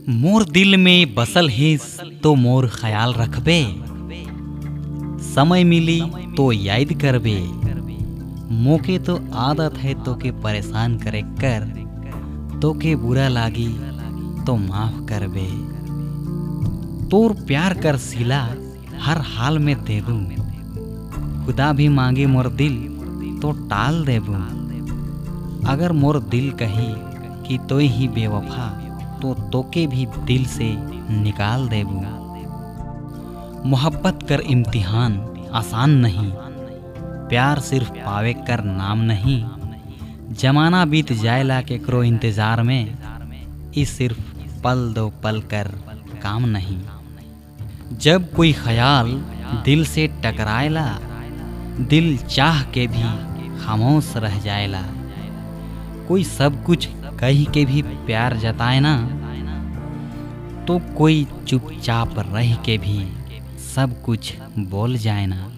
मोर दिल में बसल हिस तो मोर ख्याल रखबे, समय मिली तो याद करबे। मोके तो आदत है तो के परेशान करे कर, तो के बुरा लागी तो माफ करबे। तोर प्यार कर सिला हर हाल में दे दूं, खुदा भी मांगे मोर दिल तो टाल देबू। अगर मोर दिल कही कि तो ही बेवफा, तो तोके भी दिल से निकाल देबू। मोहब्बत कर इम्तिहान आसान नहीं, प्यार सिर्फ पावे कर नाम नहीं। जमाना बीत जाएला केकरो इंतजार में, इस सिर्फ पल दो पल कर काम नहीं। जब कोई ख्याल दिल से टकराएला, दिल चाह के भी खामोश रह जाएला। कोई सब कुछ कही के भी प्यार जताए ना, तो कोई चुपचाप रह के भी सब कुछ बोल जाए ना।